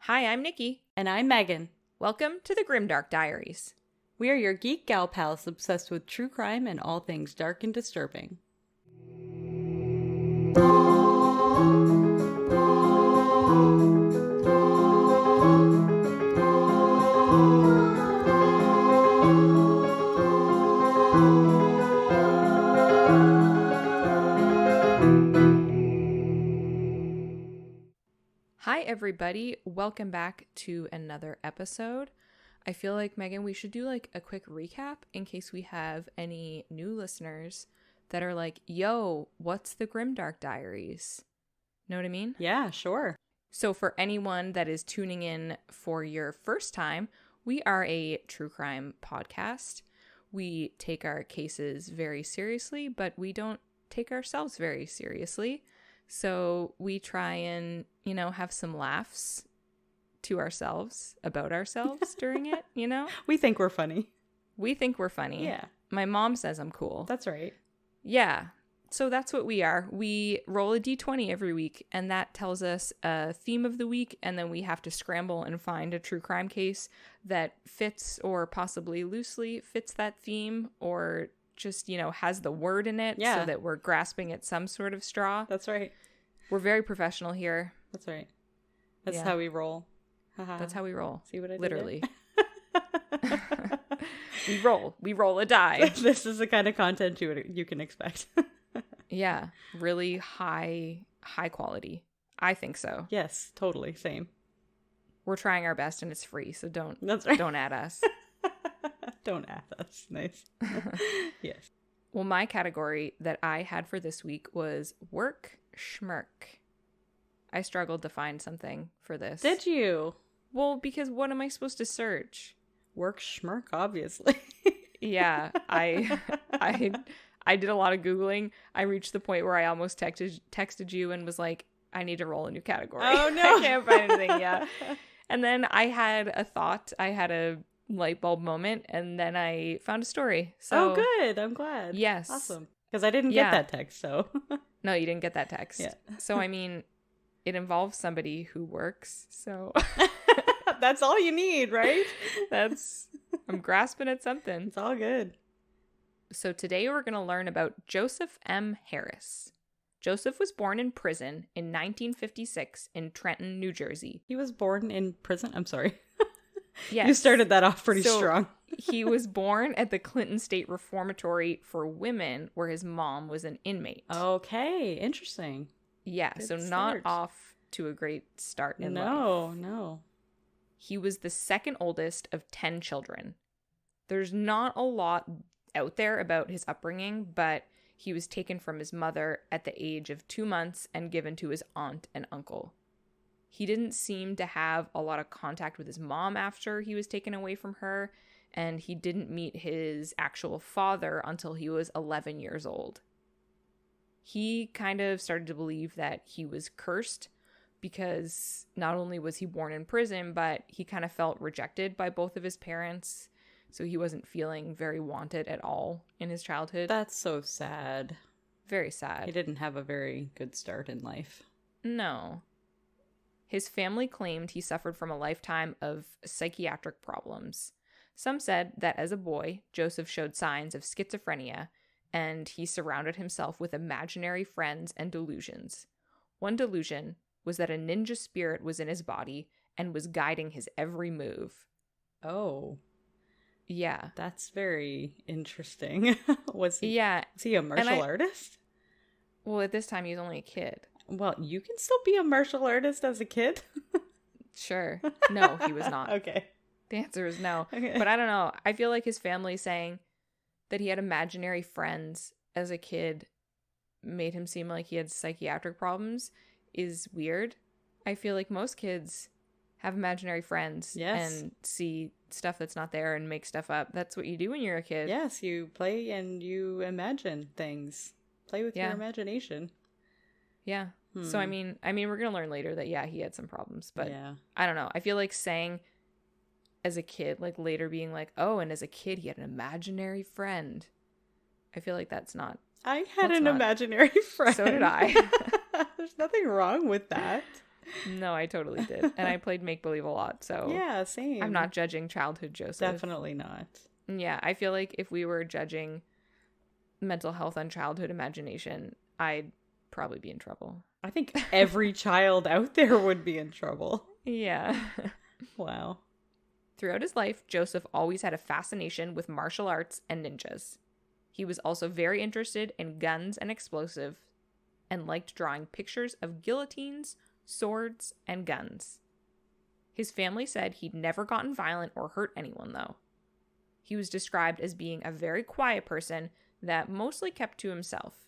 Hi, I'm Nikki. And I'm Megan. Welcome to the Grimdark Diaries. We are your geek gal pals obsessed with true crime and all things dark and disturbing. Hi, everybody. Welcome back to another episode. I feel like, Megan, we should do like a quick recap in case we have any new listeners that are like, yo, what's the Grimdark Diaries? Know what I mean? Yeah, sure. So for anyone that is tuning in for your first time, we are a true crime podcast. We take our cases very seriously, but we don't take ourselves very seriously. So we try and, have some laughs to ourselves about ourselves during it, We think we're funny. We think we're funny. Yeah. My mom says I'm cool. That's right. Yeah. So that's what we are. We roll a d20 every week, and that tells us a theme of the week, and then we have to scramble and find a true crime case that fits or possibly loosely fits that theme or just, has the word in it so that we're grasping at some sort of straw. That's right. We're very professional here. That's right. That's how we roll. That's how we roll. See what I did? Literally. We roll a die. This is the kind of content you can expect. Yeah, really high quality. I think so. Yes, totally. Same. We're trying our best and it's free, so don't add us. Don't add us. Nice. Yes. Well, my category that I had for this week was work Schmerk. I struggled to find something for this. Did you? Well, because what am I supposed to search? Work Schmerk, obviously. Yeah, I did a lot of Googling. I reached the point where I almost texted you and was like, I need to roll a new category. Oh, no. I can't find anything yet. And then I had a thought. I had a light bulb moment, and then I found a story. So, oh, good. I'm glad. Yes. Awesome. Because I didn't get that text, so. No, you didn't get that text. Yeah. So, I mean, it involves somebody who works, so. That's all you need, right? I'm grasping at something. It's all good. So today we're going to learn about Joseph M. Harris. Joseph was born in prison in 1956 in Trenton, New Jersey. He was born in prison? I'm sorry. Yes. You started that off pretty strong. He was born at the Clinton State Reformatory for Women, where his mom was an inmate. Okay, interesting. Yeah, Good so start. not off to a great start in life. No. He was the second oldest of 10 children. There's not a lot out there about his upbringing, but he was taken from his mother at the age of 2 months and given to his aunt and uncle. He didn't seem to have a lot of contact with his mom after he was taken away from her, and he didn't meet his actual father until he was 11 years old. He kind of started to believe that he was cursed because not only was he born in prison, but he kind of felt rejected by both of his parents. So he wasn't feeling very wanted at all in his childhood. That's so sad. Very sad. He didn't have a very good start in life. No. His family claimed he suffered from a lifetime of psychiatric problems. Some said that as a boy, Joseph showed signs of schizophrenia, and he surrounded himself with imaginary friends and delusions. One delusion was that a ninja spirit was in his body and was guiding his every move. Oh. Yeah. That's very interesting. Was he a martial artist? Well, at this time, he was only a kid. Well, you can still be a martial artist as a kid? Sure. No, he was not. Okay. The answer is no. Okay. But I don't know. I feel like his family saying that he had imaginary friends as a kid made him seem like he had psychiatric problems is weird. I feel like most kids have imaginary friends and see stuff that's not there and make stuff up. That's what you do when you're a kid. Yes, you play and you imagine things. Play with your imagination. Yeah. So I mean, we're gonna learn later that he had some problems, but I don't know. I feel like saying as a kid, like later being like, oh, and as a kid he had an imaginary friend. I feel like that's not. I had an imaginary friend. So did I. There's nothing wrong with that. No, I totally did. And I played make-believe a lot, so Yeah, same. I'm not judging childhood Joseph. Definitely not. Yeah, I feel like if we were judging mental health on childhood imagination, I'd probably be in trouble. I think every child out there would be in trouble. Yeah. Wow. Throughout his life, Joseph always had a fascination with martial arts and ninjas. He was also very interested in guns and explosives and liked drawing pictures of guillotines, swords, and guns. His family said he'd never gotten violent or hurt anyone, though. He was described as being a very quiet person that mostly kept to himself.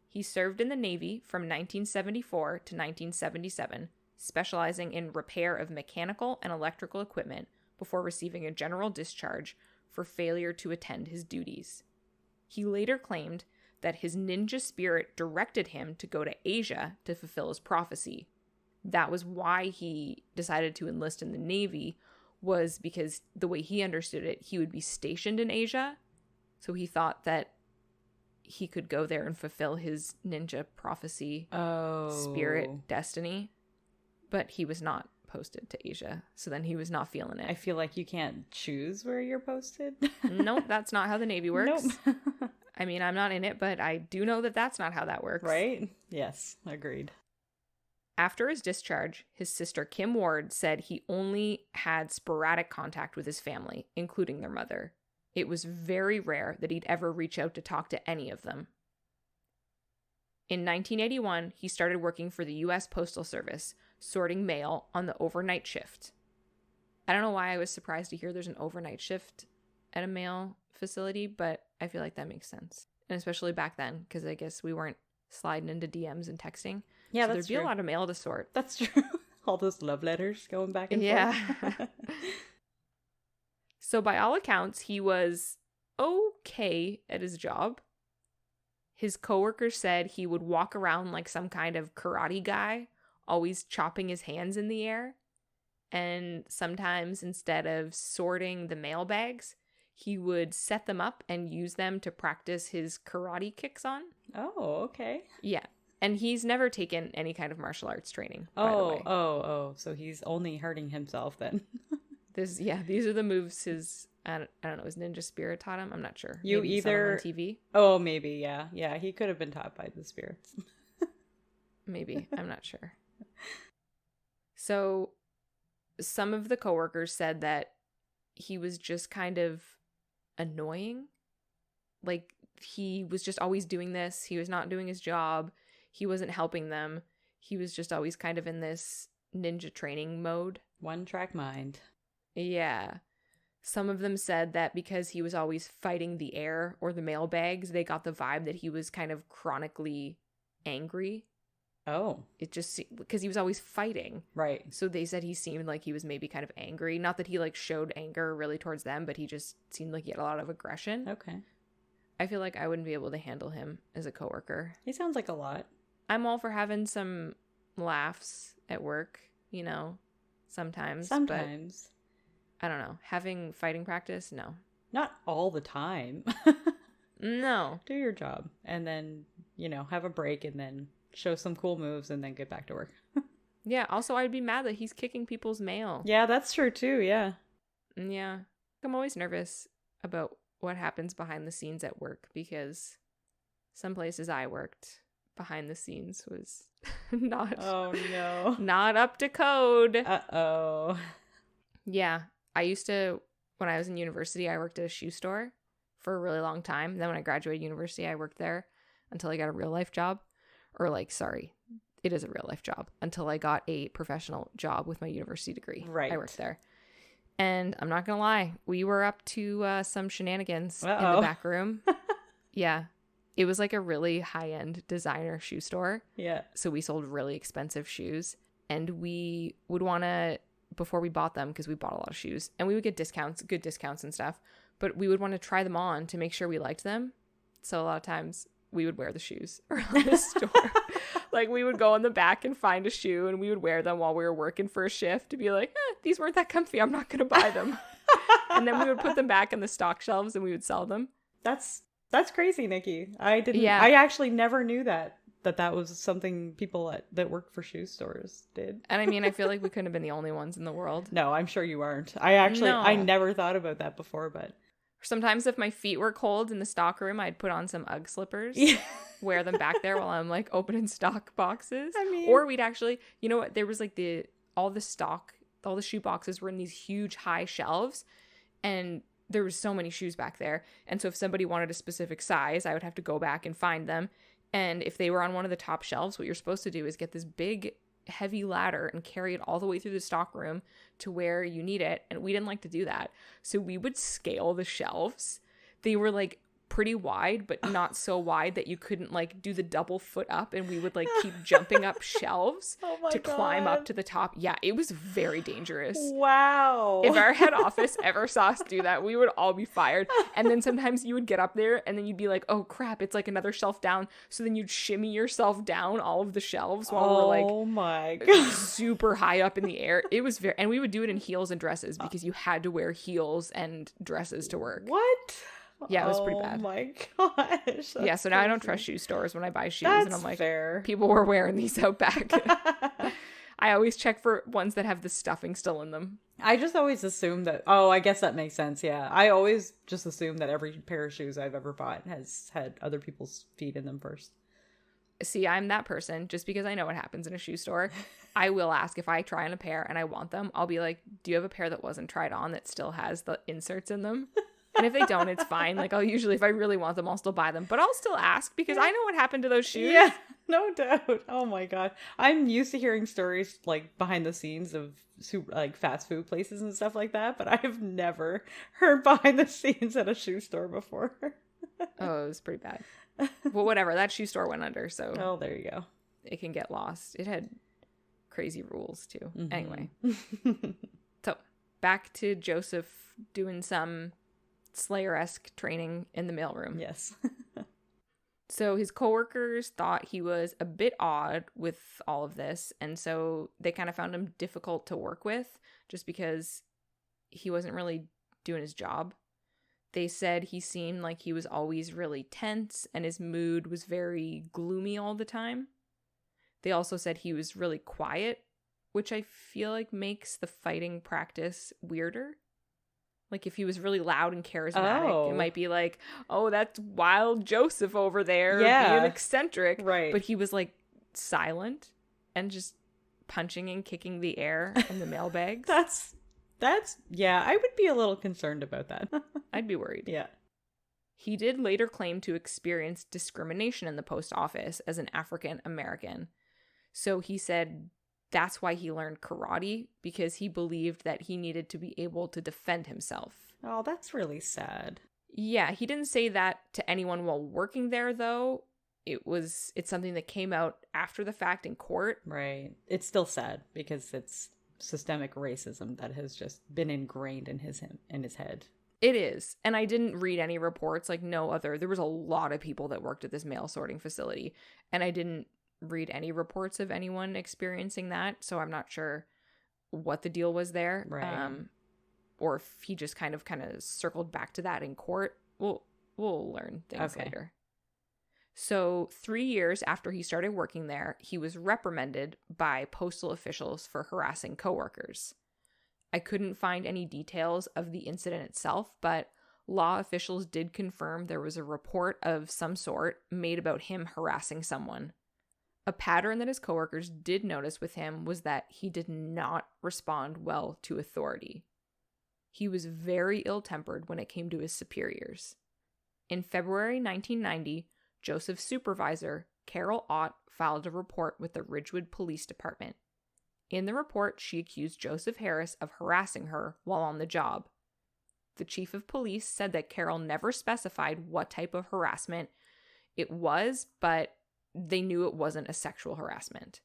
He served in the Navy from 1974 to 1977, specializing in repair of mechanical and electrical equipment before receiving a general discharge for failure to attend his duties. He later claimed that his ninja spirit directed him to go to Asia to fulfill his prophecy. That was why he decided to enlist in the Navy, was because the way he understood it, he would be stationed in Asia. So he thought that he could go there and fulfill his ninja prophecy, spirit, destiny. But he was not posted to Asia. So then he was not feeling it. I feel like you can't choose where you're posted. Nope, that's not how the Navy works. Nope. I mean, I'm not in it, but I do know that that's not how that works. Right? Yes, agreed. After his discharge, his sister Kim Ward said he only had sporadic contact with his family, including their mother. It was very rare that he'd ever reach out to talk to any of them. In 1981, he started working for the U.S. Postal Service, sorting mail on the overnight shift. I don't know why I was surprised to hear there's an overnight shift at a mail facility, but I feel like that makes sense. And especially back then, because I guess we weren't sliding into DMs and texting. Yeah, so that's there'd be a lot of mail to sort. That's true. All those love letters going back and forth. Yeah. So by all accounts, he was okay at his job. His coworkers said he would walk around like some kind of karate guy, always chopping his hands in the air. And sometimes instead of sorting the mail bags, he would set them up and use them to practice his karate kicks on. Oh, okay. Yeah. And he's never taken any kind of martial arts training, by the way. Oh. So he's only hurting himself then. These are the moves his, I don't know, his ninja spirit taught him. I'm not sure. You maybe either on TV. Oh, maybe, yeah. Yeah, he could have been taught by the spirits. Maybe, I'm not sure. So some of the coworkers said that he was just kind of annoying. Like, he was just always doing this. He was not doing his job. He wasn't helping them. He was just always kind of in this ninja training mode. One track mind. Yeah. Some of them said that because he was always fighting the air or the mail bags, they got the vibe that he was kind of chronically angry. Oh. It just, because he was always fighting. Right. So they said he seemed like he was maybe kind of angry. Not that he like showed anger really towards them, but he just seemed like he had a lot of aggression. Okay. I feel like I wouldn't be able to handle him as a coworker. He sounds like a lot. I'm all for having some laughs at work, you know, sometimes. Sometimes. But I don't know. Having fighting practice, no. Not all the time. No. Do your job and then, have a break and then show some cool moves and then get back to work. Yeah. Also, I'd be mad that he's kicking people's mail. Yeah, that's true too. Yeah. Yeah. I'm always nervous about what happens behind the scenes at work because some places I worked behind the scenes was not up to code. Uh-oh. Yeah. I used to, when I was in university, I worked at a shoe store for a really long time. Then when I graduated university, I worked there until I got a real life job. It is a real life job until I got a professional job with my university degree. Right. I worked there. And I'm not going to lie, we were up to some shenanigans in the back room. Yeah. It was like a really high-end designer shoe store. Yeah. So we sold really expensive shoes. And we would want to, before we bought them, because we bought a lot of shoes, and we would get good discounts and stuff, but we would want to try them on to make sure we liked them. So a lot of times we would wear the shoes around the store. Like, we would go in the back and find a shoe, and we would wear them while we were working for a shift to be like, these weren't that comfy. I'm not going to buy them. And then we would put them back in the stock shelves and we would sell them. That's crazy, Nikki. I didn't. Yeah. I actually never knew that that was something people that worked for shoe stores did. And I mean, I feel like we couldn't have been the only ones in the world. No, I'm sure you aren't. I No. never thought about that before, but Sometimes if my feet were cold in the stock room, I'd put on some Ugg slippers, yeah. wear them back there while I'm like opening stock boxes. I mean, Or we'd actually, you know what, there was like all the shoe boxes were in these huge high shelves, and there was so many shoes back there. And so if somebody wanted a specific size, I would have to go back and find them. And if they were on one of the top shelves, what you're supposed to do is get this big, heavy ladder and carry it all the way through the stock room to where you need it. And we didn't like to do that. So we would scale the shelves. They were like pretty wide, but not so wide that you couldn't like do the double foot up, and we would like keep jumping up shelves to climb up to the top. Yeah, it was very dangerous. Wow. If our head office ever saw us do that, we would all be fired. And then sometimes you would get up there and then you'd be like, oh crap, it's like another shelf down. So then you'd shimmy yourself down all of the shelves while we're like, oh my God, super high up in the air. It was and we would do it in heels and dresses because you had to wear heels and dresses to work. What? Yeah, it was pretty bad. Oh my gosh. Yeah, so now I don't trust shoe stores when I buy shoes. That's and I'm like, fair. People were wearing these out back. I always check for ones that have the stuffing still in them. I just always assume that, I guess that makes sense, yeah. I always just assume that every pair of shoes I've ever bought has had other people's feet in them first. See, I'm that person. Just because I know what happens in a shoe store, I will ask if I try on a pair and I want them. I'll be like, do you have a pair that wasn't tried on that still has the inserts in them? And if they don't, it's fine. Like, I'll usually, if I really want them, I'll still buy them. But I'll still ask because I know what happened to those shoes. Yeah, no doubt. Oh my God. I'm used to hearing stories like behind the scenes of like fast food places and stuff like that, but I have never heard behind the scenes at a shoe store before. Oh, it was pretty bad. Well, whatever. That shoe store went under, so. Oh, there you go. It can get lost. It had crazy rules too. Mm-hmm. Anyway. So, back to Joseph doing some Slayer-esque training in the mailroom. Yes. So his coworkers thought he was a bit odd with all of this, and so they kind of found him difficult to work with just because he wasn't really doing his job. They said he seemed like he was always really tense and his mood was very gloomy all the time. They also said he was really quiet, which I feel like makes the fighting practice weirder. Like, if he was really loud and charismatic, It might be like, oh, that's wild Joseph over there being eccentric. Right. But he was, like, silent and just punching and kicking the air in the mailbags. Yeah, I would be a little concerned about that. I'd be worried. Yeah. He did later claim to experience discrimination in the post office as an African American. So he said that's why he learned karate, because he believed that he needed to be able to defend himself. Oh, that's really sad. Yeah, he didn't say that to anyone while working there, though. It's something that came out after the fact in court. Right. It's still sad because it's systemic racism that has just been ingrained in his head. It is. And I didn't read any reports, like there was a lot of people that worked at this mail sorting facility, and I didn't read any reports of anyone experiencing that, so I'm not sure what the deal was there. Right. Or if he just kind of circled back to that in court. We'll learn things later. So 3 years after he started working there, he was reprimanded by postal officials for harassing coworkers. I couldn't find any details of the incident itself, but law officials did confirm there was a report of some sort made about him harassing someone. A pattern that his coworkers did notice with him was that he did not respond well to authority. He was very ill-tempered when it came to his superiors. In February 1990, Joseph's supervisor, Carol Ott, filed a report with the Ridgewood Police Department. In the report, she accused Joseph Harris of harassing her while on the job. The chief of police said that Carol never specified what type of harassment it was, but they knew it wasn't a sexual harassment.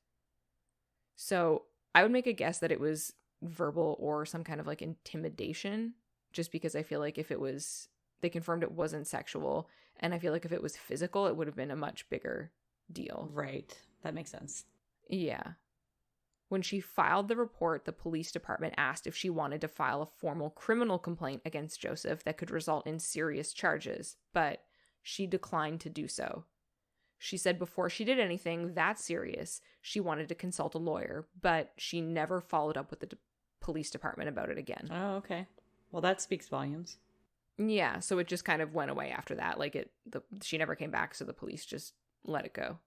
So I would make a guess that it was verbal or some kind of like intimidation, just because I feel like they confirmed it wasn't sexual, and I feel like if it was physical, it would have been a much bigger deal. Right. That makes sense. Yeah. When she filed the report, the police department asked if she wanted to file a formal criminal complaint against Joseph that could result in serious charges, but she declined to do so. She said before she did anything that serious, she wanted to consult a lawyer, but she never followed up with the police department about it again. Oh, okay. Well, that speaks volumes. Yeah, so it just kind of went away after that. She never came back, so the police just let it go.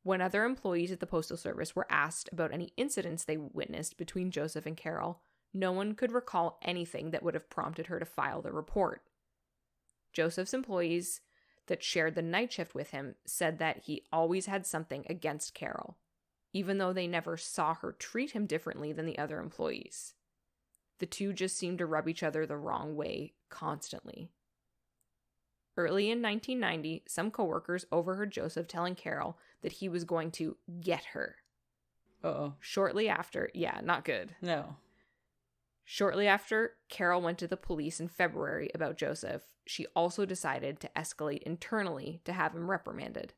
When other employees at the Postal Service were asked about any incidents they witnessed between Joseph and Carol, no one could recall anything that would have prompted her to file the report. Joseph's employees that shared the night shift with him said that he always had something against Carol, even though they never saw her treat him differently than the other employees. The two just seemed to rub each other the wrong way constantly. Early in 1990, some coworkers overheard Joseph telling Carol that he was going to get her. Uh-oh. Shortly after, yeah, not good. No. Shortly after Carol went to the police in February about Joseph, she also decided to escalate internally to have him reprimanded.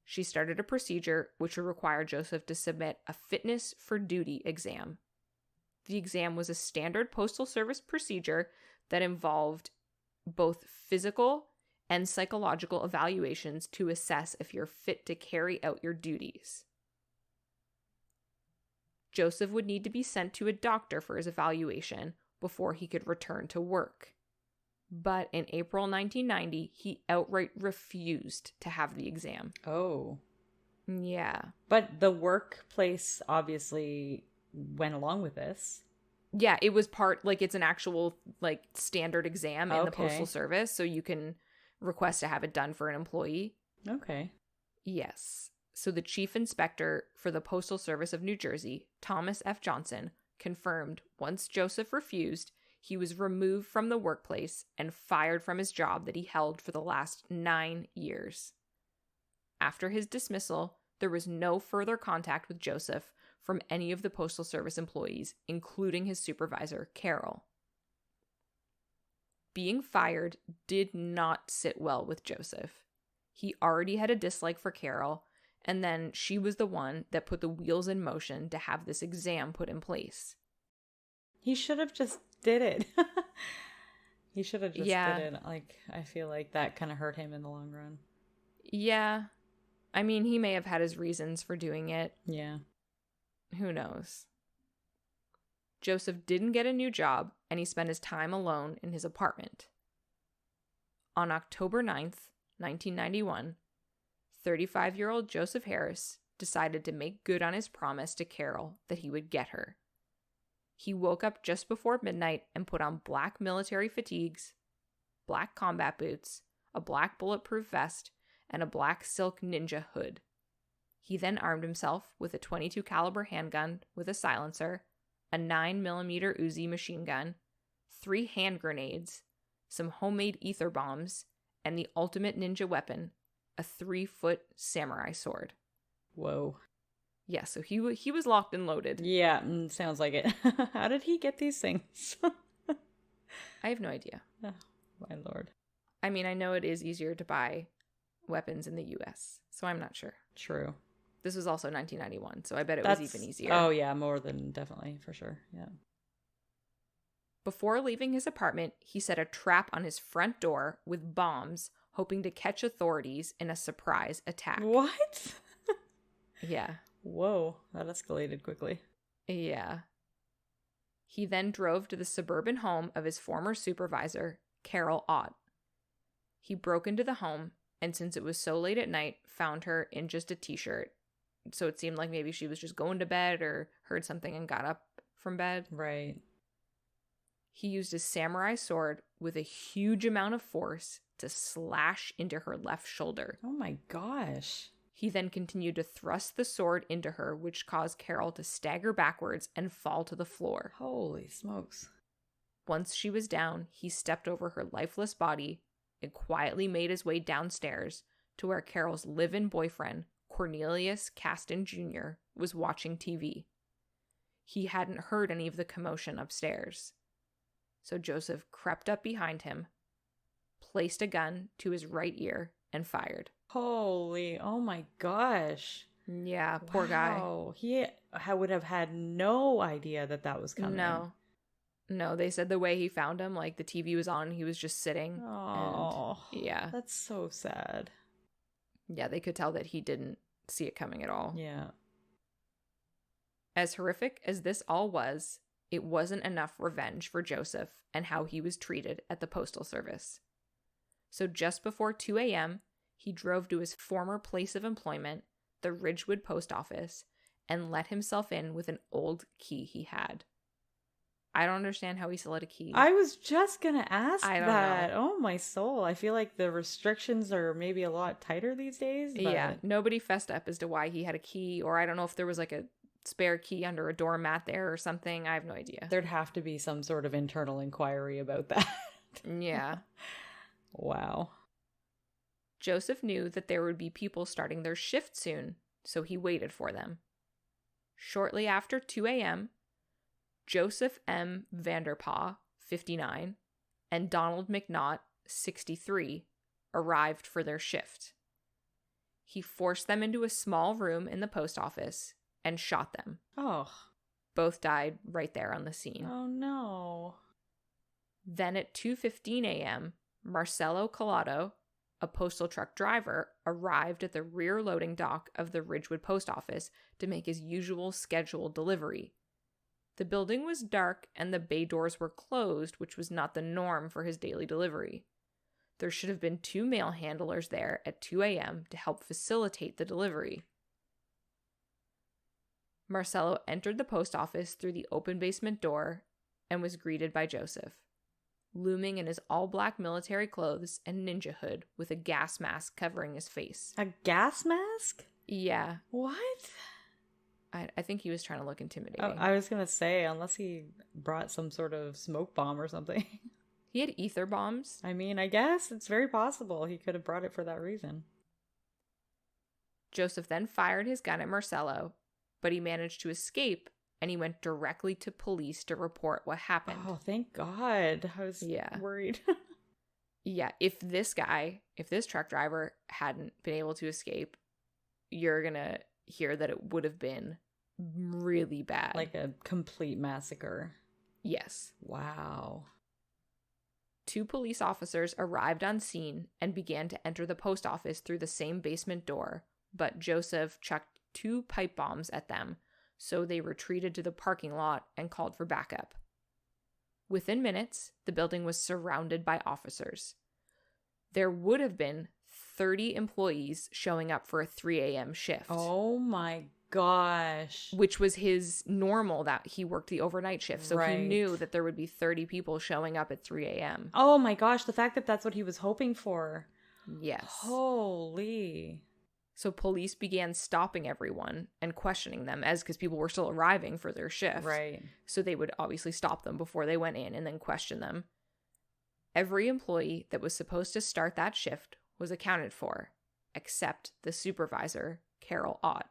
She started a procedure which would require Joseph to submit a fitness for duty exam. The exam was a standard Postal Service procedure that involved both physical and psychological evaluations to assess if you're fit to carry out your duties. Joseph would need to be sent to a doctor for his evaluation before he could return to work. But in April 1990, he outright refused to have the exam. Oh. Yeah. But the workplace obviously went along with this. Yeah, it was it's an actual, standard exam in the Okay. Postal Service, so you can request to have it done for an employee. Okay. Yes. So the chief inspector for the Postal Service of New Jersey, Thomas F. Johnson, confirmed once Joseph refused, he was removed from the workplace and fired from his job that he held for the last 9 years. After his dismissal, there was no further contact with Joseph from any of the Postal Service employees, including his supervisor, Carol. Being fired did not sit well with Joseph. He already had a dislike for Carol, and then she was the one that put the wheels in motion to have this exam put in place. He should have just did it. He should have just did it. I feel like that kind of hurt him in the long run. Yeah. I mean, he may have had his reasons for doing it. Yeah. Who knows? Joseph didn't get a new job, and he spent his time alone in his apartment. On October 9th, 1991, 35-year-old Joseph Harris decided to make good on his promise to Carol that he would get her. He woke up just before midnight and put on black military fatigues, black combat boots, a black bulletproof vest, and a black silk ninja hood. He then armed himself with a .22 caliber handgun with a silencer, a 9mm Uzi machine gun, 3 hand grenades, some homemade ether bombs, and the ultimate ninja weapon, a 3-foot samurai sword. Whoa. Yeah, so he was locked and loaded. Yeah, sounds like it. How did he get these things? I have no idea. Oh, my lord. I mean, I know it is easier to buy weapons in the U.S., so I'm not sure. True. This was also 1991, so I bet it was even easier. Oh, yeah, more than definitely, for sure. Yeah. Before leaving his apartment, he set a trap on his front door with bombs, hoping to catch authorities in a surprise attack. What? Yeah. Whoa, that escalated quickly. Yeah. He then drove to the suburban home of his former supervisor, Carol Ott. He broke into the home, and since it was so late at night, found her in just a t-shirt. So it seemed like maybe she was just going to bed or heard something and got up from bed. Right. He used a samurai sword with a huge amount of force to slash into her left shoulder. Oh my gosh. He then continued to thrust the sword into her, which caused Carol to stagger backwards and fall to the floor. Holy smokes. Once she was down, he stepped over her lifeless body and quietly made his way downstairs to where Carol's live-in boyfriend, Cornelius Caston Jr., was watching TV. He hadn't heard any of the commotion upstairs. So Joseph crept up behind him, placed a gun to his right ear, and fired. Holy, oh my gosh. Yeah, poor guy. He would have had no idea that was coming. No, they said the way he found him, the TV was on, he was just sitting. Oh, and yeah. That's so sad. Yeah, they could tell that he didn't see it coming at all. Yeah. As horrific as this all was, it wasn't enough revenge for Joseph and how he was treated at the postal service. So just before 2 a.m., he drove to his former place of employment, the Ridgewood Post Office, and let himself in with an old key he had. I don't understand how he still had a key. I was just gonna ask I don't that. know. Oh my soul. I feel like the restrictions are maybe a lot tighter these days. But... Yeah, nobody fessed up as to why he had a key, or I don't know if there was like a spare key under a doormat there or something. I have no idea. There'd have to be some sort of internal inquiry about that. Yeah. Wow. Joseph knew that there would be people starting their shift soon, so he waited for them. Shortly after 2 a.m., Joseph M. Vanderpaw, 59, and Donald McNaught, 63, arrived for their shift. He forced them into a small room in the post office and shot them. Oh. Both died right there on the scene. Oh no. Then at 2:15 a.m., Marcelo Collado, a postal truck driver, arrived at the rear loading dock of the Ridgewood Post Office to make his usual scheduled delivery. The building was dark and the bay doors were closed, which was not the norm for his daily delivery. There should have been 2 mail handlers there at 2 a.m. to help facilitate the delivery. Marcelo entered the post office through the open basement door and was greeted by Joseph, looming in his all-black military clothes and ninja hood with a gas mask covering his face. A gas mask? Yeah. What? I think he was trying to look intimidating. Oh, I was going to say, unless he brought some sort of smoke bomb or something. He had ether bombs. I mean, I guess it's very possible he could have brought it for that reason. Joseph then fired his gun at Marcelo, but he managed to escape and he went directly to police to report what happened. Oh, thank God. I was worried. Yeah, if this truck driver hadn't been able to escape, you're going to hear that it would have been really bad. Like a complete massacre. Yes. Wow. 2 police officers arrived on scene and began to enter the post office through the same basement door, but Joseph chucked 2 pipe bombs at them, so they retreated to the parking lot and called for backup. Within minutes, the building was surrounded by officers. There would have been 30 employees showing up for a 3 a.m. shift. Oh my gosh. Which was his normal, that he worked the overnight shift. So Right. he knew that there would be 30 people showing up at 3 a.m. Oh my gosh, the fact that that's what he was hoping for. Yes. Holy. So police began stopping everyone and questioning them because people were still arriving for their shift. Right. So they would obviously stop them before they went in and then question them. Every employee that was supposed to start that shift was accounted for, except the supervisor, Carol Ott.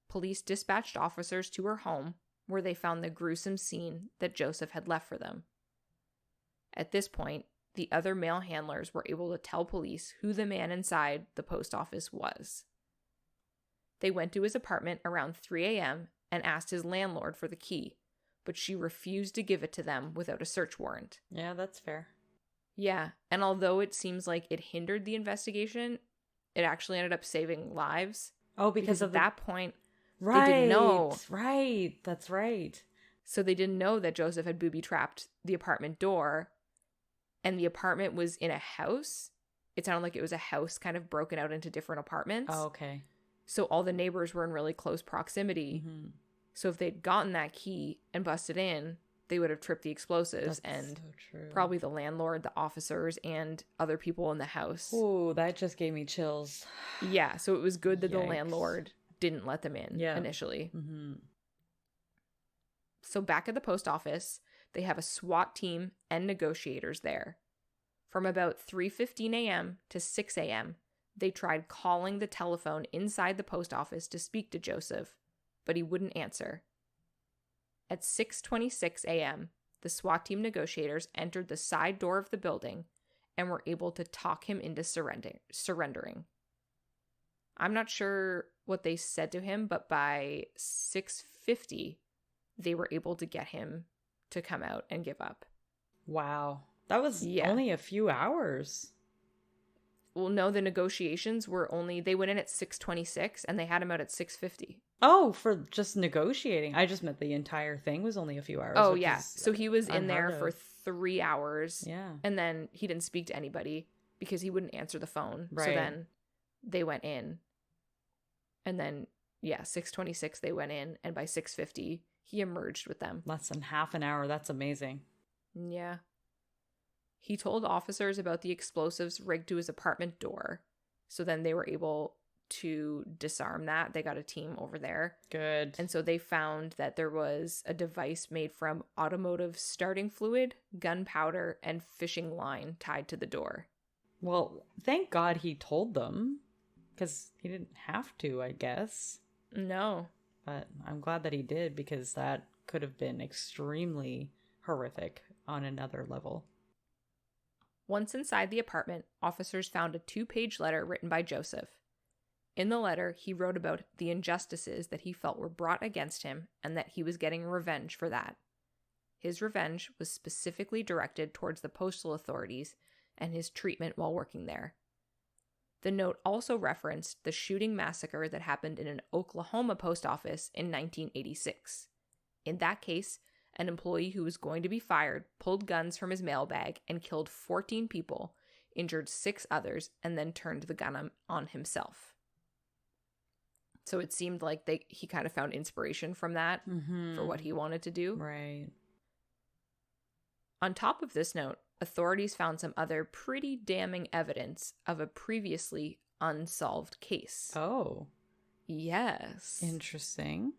Police dispatched officers to her home, where they found the gruesome scene that Joseph had left for them. At this point, the other mail handlers were able to tell police who the man inside the post office was. They went to his apartment around 3 a.m. and asked his landlord for the key, but she refused to give it to them without a search warrant. Yeah, that's fair. Yeah, and although it seems like it hindered the investigation, it actually ended up saving lives. Oh, because of at that point, right, they didn't know. Right, that's right. So they didn't know that Joseph had booby-trapped the apartment door, and the apartment was in a house. It sounded like it was a house kind of broken out into different apartments. Oh, okay. So all the neighbors were in really close proximity. Mm-hmm. So if they'd gotten that key and busted in, they would have tripped the explosives. That's and so true. Probably the landlord, the officers, and other people in the house. Ooh, that just gave me chills. Yeah, so it was good that the Yikes. landlord didn't let them in initially. Mm-hmm. So back at the post office, they have a SWAT team and negotiators there. From about 3:15 a.m. to 6 a.m., they tried calling the telephone inside the post office to speak to Joseph, but he wouldn't answer. At 6:26 a.m., the SWAT team negotiators entered the side door of the building and were able to talk him into surrendering. I'm not sure what they said to him, but by 6:50, they were able to get him to come out and give up. Wow. That was only a few hours. Well, no, the negotiations were only, they went in at 6:26 and they had him out at 6:50. Oh, for just negotiating. I just meant the entire thing was only a few hours. Oh, which yeah. is So he was in there unheard for of. 3 hours. Yeah. And then he didn't speak to anybody because he wouldn't answer the phone. So Right. then they went in. And then, yeah, 6:26 they went in. And by 6:50, he emerged with them. Less than half an hour. That's amazing. Yeah. He told officers about the explosives rigged to his apartment door. So then they were able to disarm that. They got a team over there. Good. And so they found that there was a device made from automotive starting fluid, gunpowder, and fishing line tied to the door. Well, thank God he told them, because he didn't have to, I guess. No. But I'm glad that he did, because that could have been extremely horrific on another level. Once inside the apartment, officers found a 2-page letter written by Joseph. In the letter, he wrote about the injustices that he felt were brought against him and that he was getting revenge for that. His revenge was specifically directed towards the postal authorities and his treatment while working there. The note also referenced the shooting massacre that happened in an Oklahoma post office in 1986. In that case, an employee who was going to be fired pulled guns from his mailbag and killed 14 people, injured 6 others, and then turned the gun on himself. So it seemed like he kind of found inspiration from that for what he wanted to do. Right. On top of this note, authorities found some other pretty damning evidence of a previously unsolved case. Oh. Yes. Interesting.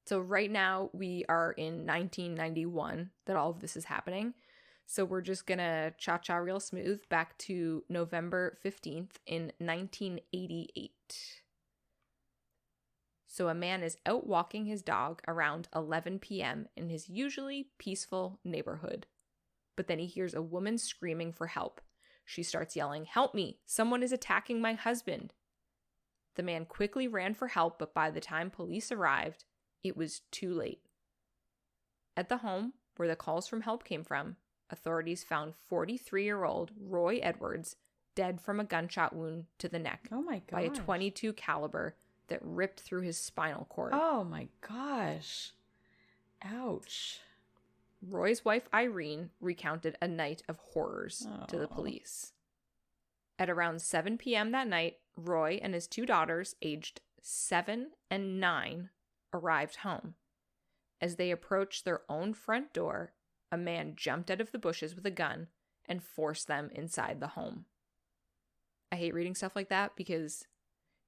So right now we are in 1991 that all of this is happening. So we're just going to cha-cha real smooth back to November 15th in 1988. So a man is out walking his dog around 11 p.m. in his usually peaceful neighborhood. But then he hears a woman screaming for help. She starts yelling, "Help me! Someone is attacking my husband!" The man quickly ran for help, but by the time police arrived, it was too late. At the home where the calls from help came from, authorities found 43-year-old Roy Edwards dead from a gunshot wound to the neck by a .22 caliber that ripped through his spinal cord. Oh my gosh. Ouch. Roy's wife Irene recounted a night of horrors to the police. At around 7 p.m. that night, Roy and his 2 daughters, aged 7 and 9, arrived home. As they approached their own front door, a man jumped out of the bushes with a gun and forced them inside the home. I hate reading stuff like that because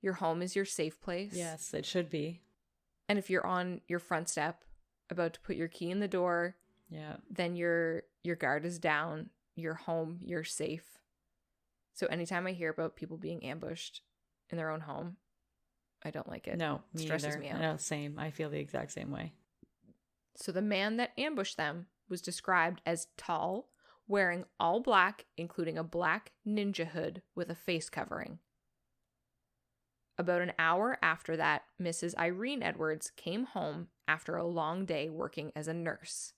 your home is your safe place. Yes, it should be. And if you're on your front step, about to put your key in the door, then your guard is down, you're home, you're safe. So anytime I hear about people being ambushed in their own home, I don't like it. No, it stresses me out. No, same. I feel the exact same way. So the man that ambushed them was described as tall, wearing all black, including a black ninja hood with a face covering. About an hour after that, Mrs. Irene Edwards came home after a long day working as a nurse.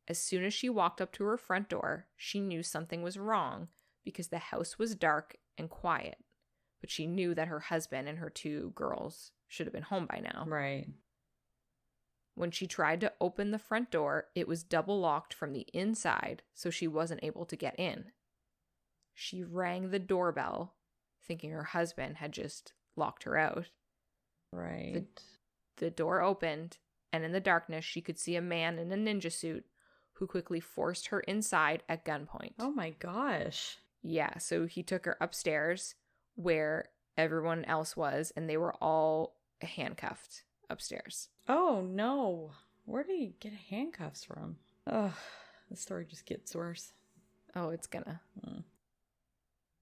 As soon as she walked up to her front door, she knew something was wrong because the house was dark and quiet, but she knew that her husband and her 2 girls should have been home by now. Right. When she tried to open the front door, it was double locked from the inside, so she wasn't able to get in. She rang the doorbell, thinking her husband had just locked her out. Right. The door opened, and in the darkness, she could see a man in a ninja suit who quickly forced her inside at gunpoint. Oh my gosh. Yeah, so he took her upstairs where everyone else was, and they were all handcuffed upstairs. Oh no. Where did he get handcuffs from? Ugh, the story just gets worse. Oh, it's gonna.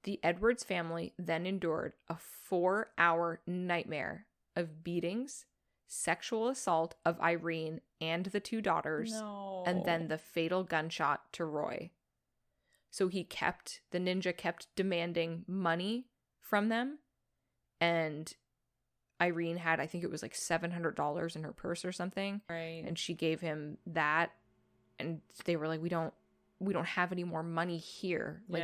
The Edwards family then endured a 4-hour nightmare of beatings, sexual assault of Irene and the 2 daughters, and then the fatal gunshot to Roy. So the ninja kept demanding money from them, and Irene had, I think it was like $700 in her purse or something. Right. And she gave him that, and they were like, we don't we don't have any more money here. Like,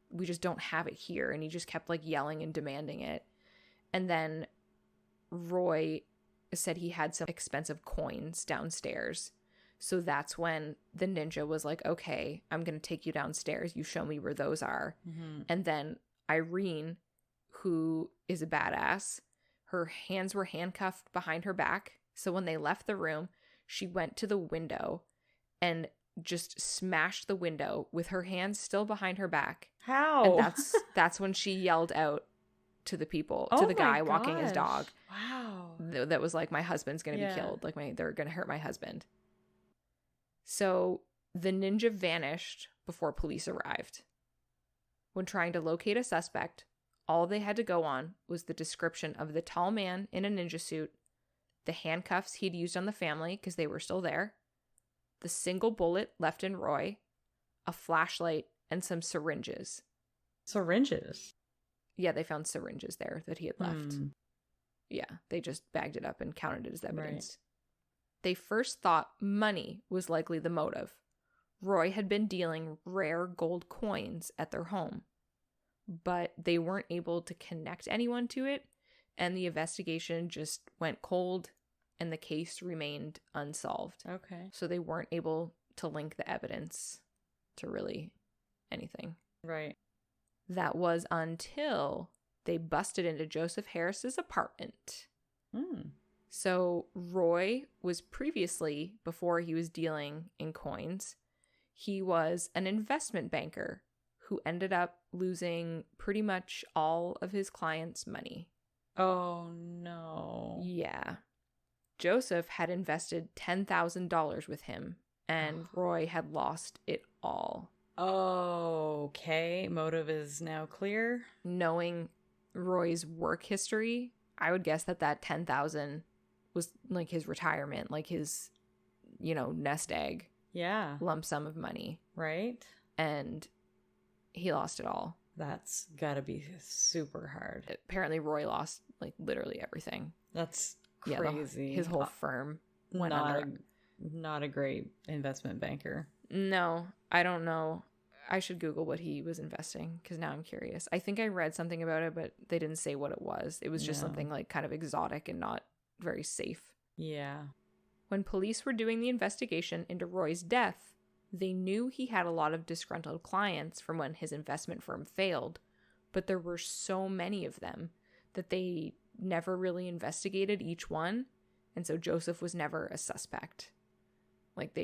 we just don't have it here. And he just kept like yelling and demanding it. And then Roy said he had some expensive coins downstairs. So that's when the ninja was like, okay, I'm going to take you downstairs. You show me where those are. Mm-hmm. And then Irene, who is a badass, her hands were handcuffed behind her back. So when they left the room, she went to the window and just smashed the window with her hands still behind her back. How? And that's when she yelled out to the people, to the guy walking his dog. Wow. That was like, my husband's going to be killed. Like, they're going to hurt my husband. So the ninja vanished before police arrived. When trying to locate a suspect, all they had to go on was the description of the tall man in a ninja suit, the handcuffs he'd used on the family because they were still there, the single bullet left in Roy, a flashlight, and some syringes. Syringes? Yeah, they found syringes there that he had left. Yeah, they just bagged it up and counted it as evidence. Right. They first thought money was likely the motive. Roy had been dealing rare gold coins at their home, but they weren't able to connect anyone to it, and the investigation just went cold, and the case remained unsolved. Okay. So they weren't able to link the evidence to really anything. Right. That was until they busted into Joseph Harris's apartment. So Roy was previously, before he was dealing in coins, he was an investment banker who ended up losing pretty much all of his clients' money. Oh, no. Yeah. Joseph had invested $10,000 with him, and Roy had lost it all. Okay. Motive is now clear. Knowing Roy's work history, I would guess that $10,000 was like his retirement, like his, nest egg. Yeah. Lump sum of money. Right. And he lost it all. That's gotta be super hard. Apparently Roy lost like literally everything. That's crazy. Yeah, his whole firm went under. Not a great investment banker. No, I don't know. I should Google what he was investing because now I'm curious. I think I read something about it, but they didn't say what it was. It was just something like kind of exotic and not very safe. Yeah. When police were doing the investigation into Roy's death, they knew he had a lot of disgruntled clients from when his investment firm failed, but there were so many of them that they never really investigated each one, and so Joseph was never a suspect. Like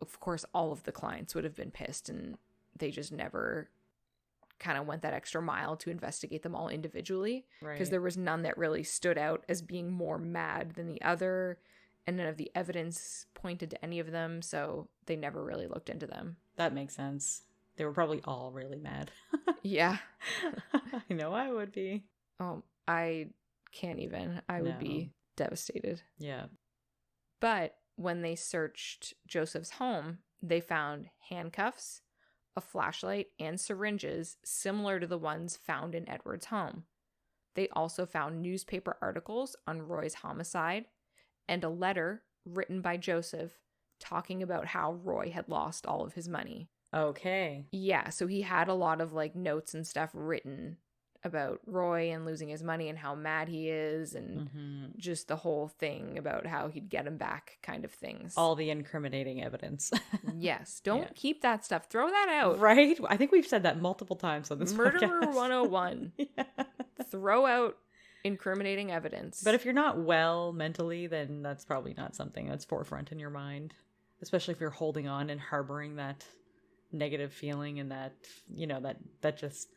of course, all of the clients would have been pissed, and they just never kind of went that extra mile to investigate them all individually, because there was none that really stood out as being more mad than the other, and none of the evidence pointed to any of them, so they never really looked into them. That makes sense. They were probably all really mad. Yeah. I know I would be. Oh, I can't even. I would be devastated. Yeah. But when they searched Joseph's home, they found handcuffs, a flashlight, and syringes similar to the ones found in Edward's home. They also found newspaper articles on Roy's homicide and a letter written by Joseph talking about how Roy had lost all of his money. Okay. Yeah, so he had a lot of like notes and stuff written about Roy and losing his money and how mad he is, and just the whole thing about how he'd get him back kind of things. All the incriminating evidence. Yes. Don't keep that stuff. Throw that out. Right? I think we've said that multiple times on this Murderer podcast. 101. Yeah. Throw out incriminating evidence. But if you're not well mentally, then that's probably not something that's forefront in your mind. Especially if you're holding on and harboring that negative feeling and that, that just,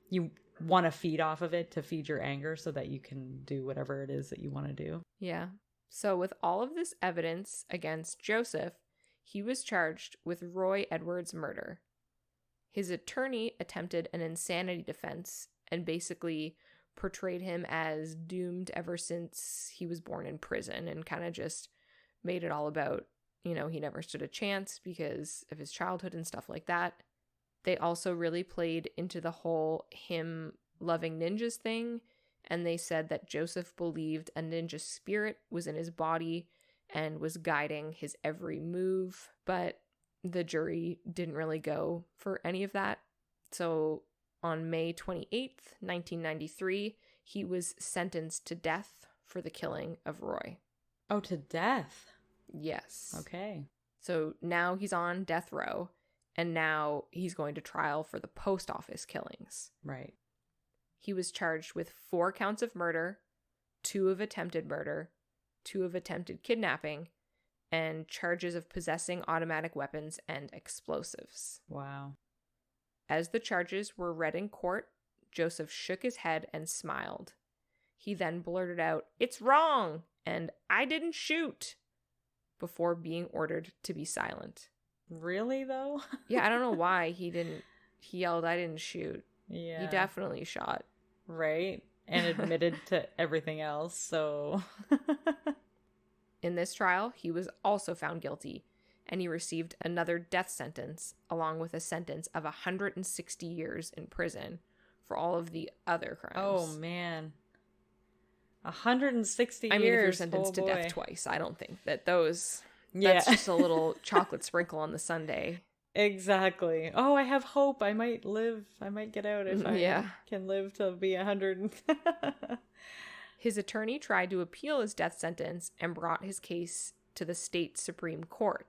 you want to feed off of it to feed your anger so that you can do whatever it is that you want to do. Yeah. So with all of this evidence against Joseph, he was charged with Roy Edwards' murder. His attorney attempted an insanity defense and basically portrayed him as doomed ever since he was born in prison, and kind of just made it all about, he never stood a chance because of his childhood and stuff like that. They also really played into the whole him loving ninjas thing, and they said that Joseph believed a ninja spirit was in his body and was guiding his every move. But the jury didn't really go for any of that. So on May 28th, 1993, he was sentenced to death for the killing of Roy. Oh, to death. Yes. Okay. So now he's on death row, and now he's going to trial for the post office killings. Right. He was charged with 4 counts of murder, 2 of attempted murder, 2 of attempted kidnapping, and charges of possessing automatic weapons and explosives. Wow. As the charges were read in court, Joseph shook his head and smiled. He then blurted out, "It's wrong," and "I didn't shoot," before being ordered to be silent. Really, though? Yeah, I don't know why he yelled, "I didn't shoot." Yeah. He definitely shot. Right. And admitted to everything else, so... In this trial, he was also found guilty, and he received another death sentence, along with a sentence of 160 years in prison for all of the other crimes. Oh, man. 160 years. I mean, if you're sentenced to death twice, I don't think that that's just a little chocolate sprinkle on the sundae. Exactly. Oh, I have hope. I might live. I might get out if I can live to be 100. His attorney tried to appeal his death sentence and brought his case to the state Supreme Court.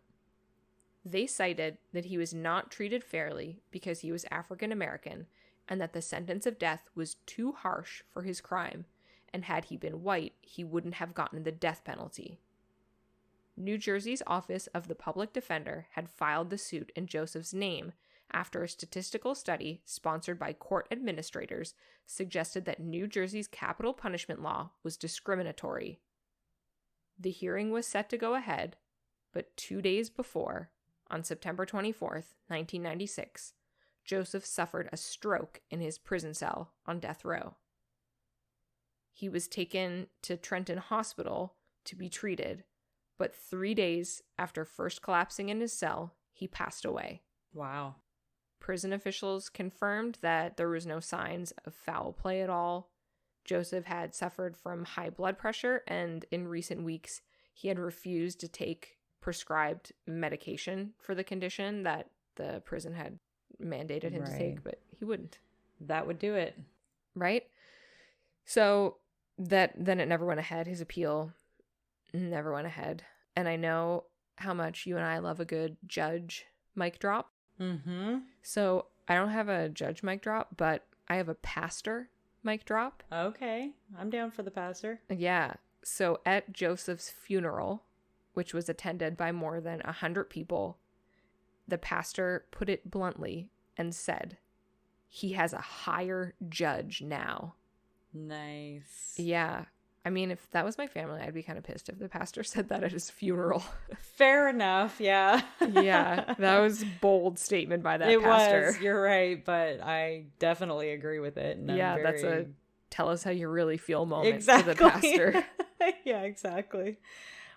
They cited that he was not treated fairly because he was African American and that the sentence of death was too harsh for his crime, and had he been white, he wouldn't have gotten the death penalty. New Jersey's Office of the Public Defender had filed the suit in Joseph's name after a statistical study sponsored by court administrators suggested that New Jersey's capital punishment law was discriminatory. The hearing was set to go ahead, but 2 days before, on September 24th, 1996, Joseph suffered a stroke in his prison cell on death row. He was taken to Trenton Hospital to be treated, but 3 days after first collapsing in his cell, he passed away. Wow. Prison officials confirmed that there was no signs of foul play at all. Joseph had suffered from high blood pressure, and in recent weeks, he had refused to take prescribed medication for the condition that the prison had mandated him to take, but he wouldn't. That would do it. Right? So then it never went ahead. His appeal never went ahead. And I know how much you and I love a good judge mic drop. Mm-hmm. So I don't have a judge mic drop, but I have a pastor mic drop. Okay. I'm down for the pastor. Yeah. So at Joseph's funeral, which was attended by more than 100 people, the pastor put it bluntly and said, "He has a higher judge now." Nice. Yeah. I mean, if that was my family, I'd be kind of pissed if the pastor said that at his funeral. Fair enough, yeah. Yeah, that was a bold statement by that pastor. It was, you're right, but I definitely agree with it. And yeah, that's a tell us how you really feel moment exactly. for the pastor. Yeah, exactly.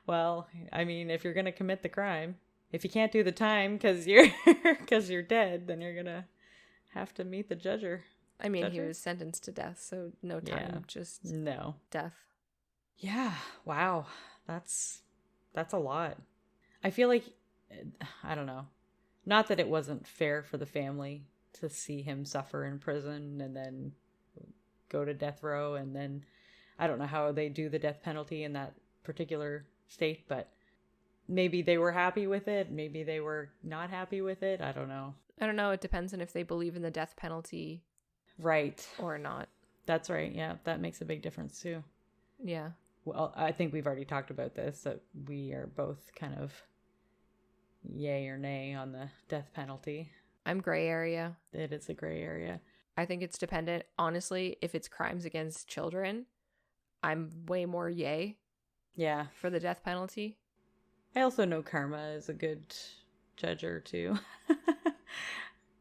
Well, I mean, if you're going to commit the crime, if you can't do the time because you're dead, then you're going to have to meet the judger. I mean, he was sentenced to death, so no time, just death. Yeah. Wow. That's a lot. I feel like, I don't know. Not that it wasn't fair for the family to see him suffer in prison and then go to death row. And then I don't know how they do the death penalty in that particular state, but maybe they were happy with it. Maybe they were not happy with it. I don't know. It depends on if they believe in the death penalty. Right. Or not. That's right. Yeah. That makes a big difference too. Yeah. Well, I think we've already talked about this, that we are both kind of yay or nay on the death penalty. I'm gray area. It is a gray area. I think it's dependent. Honestly, if it's crimes against children, I'm way more yay. Yeah. For the death penalty. I also know karma is a good judger too.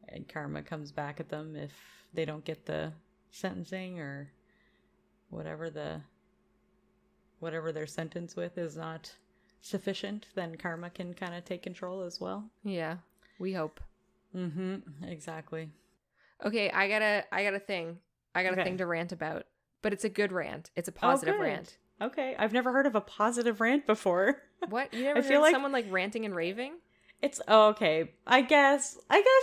And karma comes back at them if they don't get the sentencing or whatever they're sentenced with is not sufficient, then karma can kind of take control as well. Yeah, we hope. Mm-hmm. Exactly. Okay, I got a thing. I got a thing to rant about, but it's a good rant. It's a positive rant. Okay, I've never heard of a positive rant before. What? You never heard someone like ranting and raving? It's okay. I guess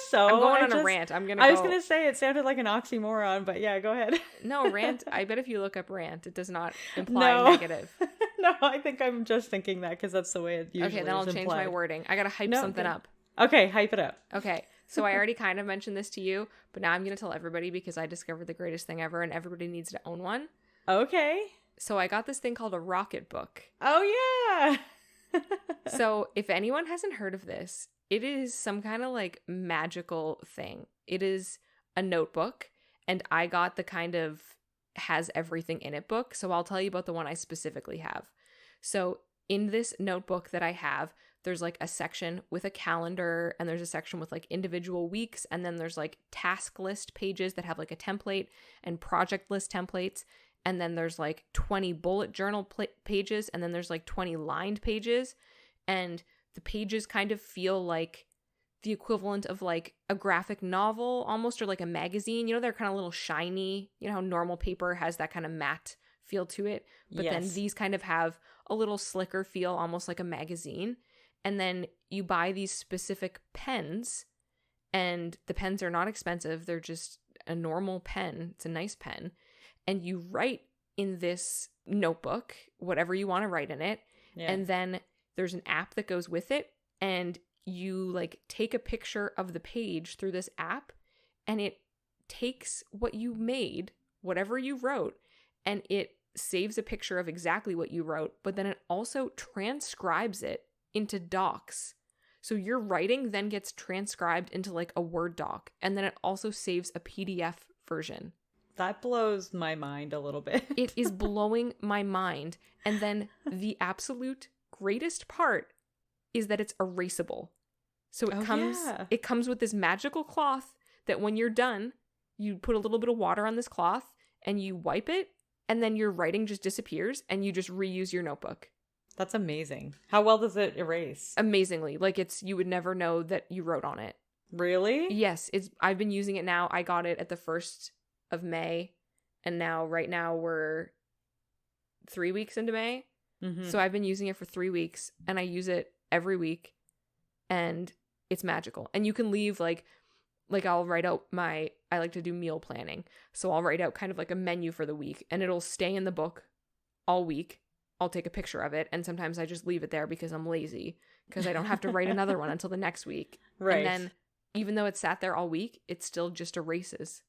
so. I'm going on a rant. I was gonna say it sounded like an oxymoron, but yeah, go ahead. No, rant. I bet if you look up rant, it does not imply negative. No, I think I'm just thinking that because that's the way it usually is. Okay, then I'll change my wording. I gotta hype something up. Okay, hype it up. Okay, so I already kind of mentioned this to you, but now I'm gonna tell everybody because I discovered the greatest thing ever, and everybody needs to own one. Okay. So I got this thing called a rocket book. Oh yeah. So if anyone hasn't heard of this, it is some kind of like magical thing. It is a notebook, and I got the kind of has everything in it book. So I'll tell you about the one I specifically have. So in this notebook that I have, there's like a section with a calendar, and there's a section with like individual weeks, and then there's like task list pages that have like a template and project list templates. And then there's like 20 bullet journal pages, and then there's like 20 lined pages. And the pages kind of feel like the equivalent of like a graphic novel almost, or like a magazine. You know, they're kind of a little shiny. You know how normal paper has that kind of matte feel to it. But then these kind of have a little slicker feel, almost like a magazine. And then you buy these specific pens, and the pens are not expensive. They're just a normal pen. It's a nice pen. And you write in this notebook whatever you want to write in it. Yeah. And then there's an app that goes with it, and you like take a picture of the page through this app, and it takes what you made, whatever you wrote, and it saves a picture of exactly what you wrote, but then it also transcribes it into docs. So your writing then gets transcribed into like a Word doc, and then it also saves a PDF version. That blows my mind a little bit. It is blowing my mind. And then the absolute greatest part is that it's erasable. So it comes with this magical cloth that when you're done, you put a little bit of water on this cloth and you wipe it, and then your writing just disappears and you just reuse your notebook. That's amazing. How well does it erase? Amazingly. Like you would never know that you wrote on it. Really? Yes. I've been using it now. I got it at the 1st of May, and right now we're 3 weeks into May. Mm-hmm. So I've been using it for 3 weeks, and I use it every week, and it's magical. And you can leave like I'll write out I like to do meal planning. So I'll write out kind of like a menu for the week, and it'll stay in the book all week. I'll take a picture of it, and sometimes I just leave it there because I'm lazy, because I don't have to write another one until the next week. Right. And then even though it's sat there all week, it still just erases.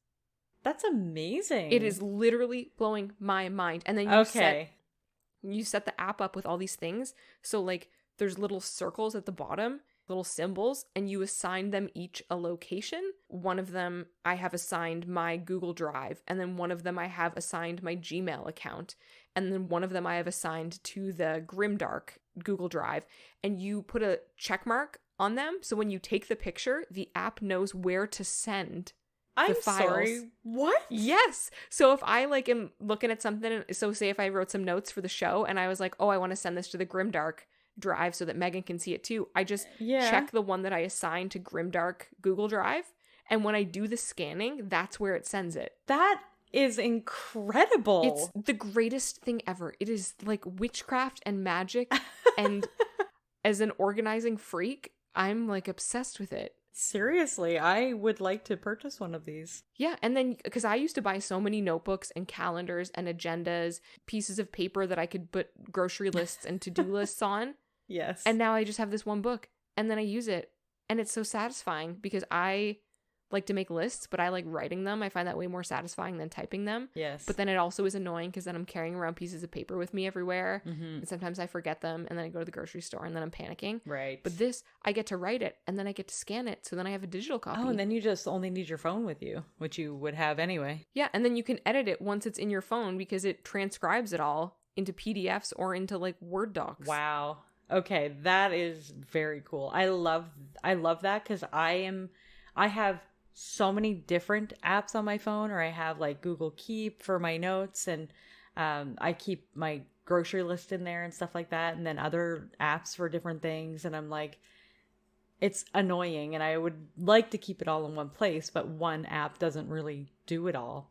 That's amazing. It is literally blowing my mind. And then you set the app up with all these things. So like there's little circles at the bottom, little symbols, and you assign them each a location. One of them I have assigned my Google Drive, and then one of them I have assigned my Gmail account, and then one of them I have assigned to the Grimdark Google Drive. And you put a check mark on them, so when you take the picture, the app knows where to send I'm the files. Sorry, what? Yes. So if I like am looking at something, so say if I wrote some notes for the show and I was like, oh, I want to send this to the Grimdark Drive so that Megan can see it too, I just check the one that I assigned to Grimdark Google Drive, and when I do the scanning, that's where it sends it. That is incredible. It's the greatest thing ever. It is like witchcraft and magic, and as an organizing freak, I'm like obsessed with it. Seriously, I would like to purchase one of these. Yeah, and then, because I used to buy so many notebooks and calendars and agendas, pieces of paper that I could put grocery lists and to-do lists on. Yes. And now I just have this one book, and then I use it, and it's so satisfying because I like to make lists, but I like writing them. I find that way more satisfying than typing them. Yes. But then it also is annoying because then I'm carrying around pieces of paper with me everywhere. Mm-hmm. And sometimes I forget them, and then I go to the grocery store, and then I'm panicking. Right. But this, I get to write it, and then I get to scan it, so then I have a digital copy. Oh, and then you just only need your phone with you, which you would have anyway. Yeah, and then you can edit it once it's in your phone because it transcribes it all into PDFs or into like Word docs. Wow. Okay, that is very cool. I love that because I have so many different apps on my phone, or I have like Google Keep for my notes, and I keep my grocery list in there and stuff like that, and then other apps for different things, and I'm like, it's annoying, and I would like to keep it all in one place, but one app doesn't really do it all.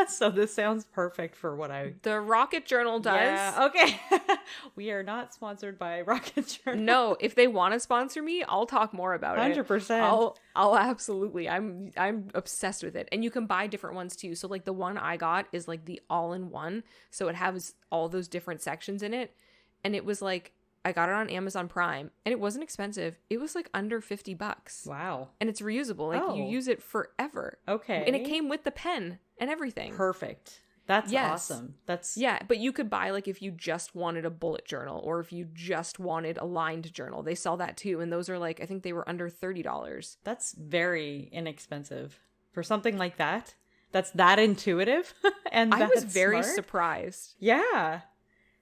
So this sounds perfect for what I... The Rocket Journal does. Yeah, okay. We are not sponsored by Rocket Journal. No, if they want to sponsor me, I'll talk more about 100%. I'll absolutely. I'm obsessed with it. And you can buy different ones too. So like the one I got is like the all-in-one. So it has all those different sections in it. And it was like, I got it on Amazon Prime and it wasn't expensive. It was like under $50. Wow. And it's reusable. Like you use it forever. Okay. And it came with the pen and everything. Perfect. That's awesome. Yeah, but you could buy like if you just wanted a bullet journal or if you just wanted a lined journal. They sell that too. And those are like, I think they were under $30. That's very inexpensive for something like that. That's that intuitive. And I was very smart. surprised. Yeah.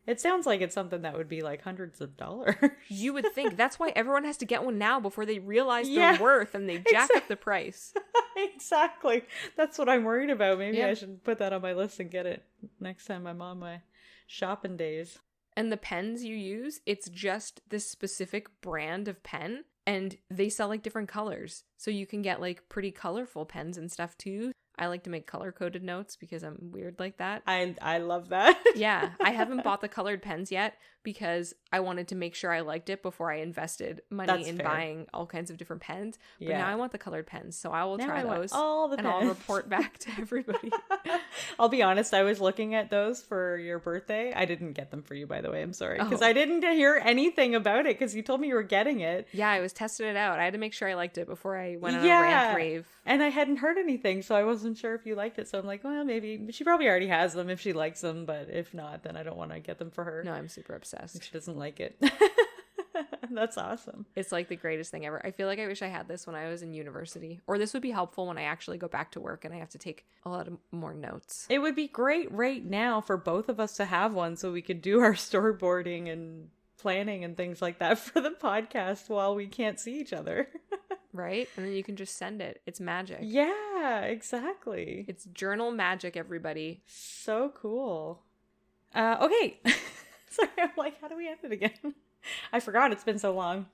It sounds like it's something that would be like hundreds of dollars. You would think. That's why everyone has to get one now before they realize their worth and they jack up the price. Exactly. That's what I'm worried about. Maybe I should put that on my list and get it next time I'm on my shopping days. And the pens you use, it's just this specific brand of pen. And they sell like different colors. So you can get like pretty colorful pens and stuff too. I like to make color-coded notes because I'm weird like that. I love that. Yeah, I haven't bought the colored pens yet because I wanted to make sure I liked it before I invested money in buying all kinds of different pens. But now I want the colored pens, so I will try those all the and pens. I'll report back to everybody. I'll be honest, I was looking at those for your birthday. I didn't get them for you, by the way. I'm sorry. Because I didn't hear anything about it because you told me you were getting it. Yeah, I was testing it out. I had to make sure I liked it before I went on a rant rave. And I hadn't heard anything, so I wasn't sure if you liked it. So I'm like, well, maybe she probably already has them if she likes them, but if not, then I don't want to get them for her. No, I'm super obsessed. If she doesn't like it. That's awesome. It's like the greatest thing ever. I feel like I wish I had this when I was in university. Or this would be helpful when I actually go back to work and I have to take a lot of more notes. It would be great right now for both of us to have one so we could do our storyboarding and planning and things like that for the podcast while we can't see each other. Right? And then you can just send it. It's magic. Yeah, exactly. It's journal magic, everybody. So cool. Okay. Sorry, I'm like, how do we end it again? I forgot, it's been so long.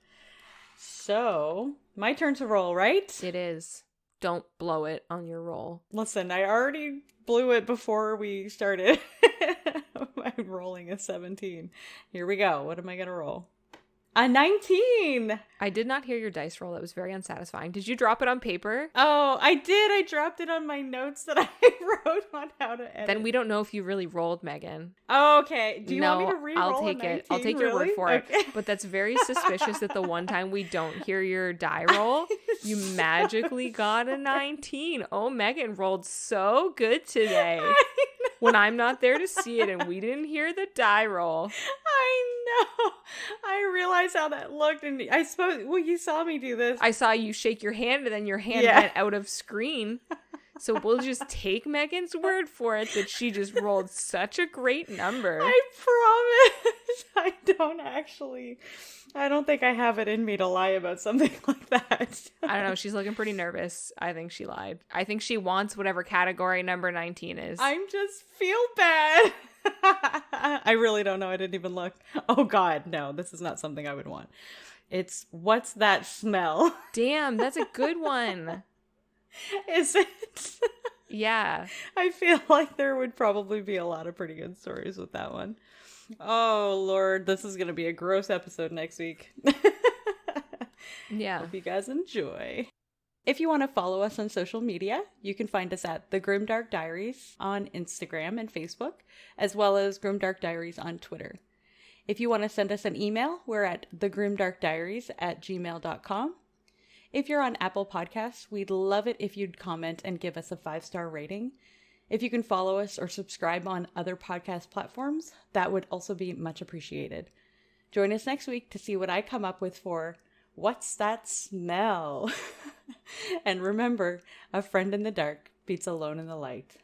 So, my turn to roll, right? It is. Don't blow it on your roll. Listen, I already blew it before we started. I'm rolling a 17. Here we go. What am I going to roll? A 19! I did not hear your dice roll. That was very unsatisfying. Did you drop it on paper? Oh, I did. I dropped it on my notes that I wrote on how to edit. Then we don't know if you really rolled, Megan. Okay. Do you want me to re-roll I'll take it. I'll take your word for it. But that's very suspicious that the one time we don't hear your die roll, you magically got a 19. Oh, Megan rolled so good today. When I'm not there to see it and we didn't hear the die roll. I know. I realized how that looked, and I suppose, well, you saw me do this. I saw you shake your hand and then your hand went out of screen. So we'll just take Megan's word for it that she just rolled such a great number. I promise. I don't think I have it in me to lie about something like that. I don't know. She's looking pretty nervous. I think she lied. I think she wants whatever category number 19 is. I'm just feel bad. I really don't know. I didn't even look. Oh God, no, this is not something I would want. It's what's that smell? Damn, that's a good one. Is it? Yeah. I feel like there would probably be a lot of pretty good stories with that one. Oh Lord, this is going to be a gross episode next week. Yeah. Hope you guys enjoy. If you want to follow us on social media, you can find us at The Grimdark Diaries on Instagram and Facebook, as well as Grimdark Diaries on Twitter. If you want to send us an email, we're at thegrimdarkdiaries@gmail.com. If you're on Apple Podcasts, we'd love it if you'd comment and give us a 5-star rating. If you can follow us or subscribe on other podcast platforms, that would also be much appreciated. Join us next week to see what I come up with for What's That Smell? And remember, a friend in the dark beats alone in the light.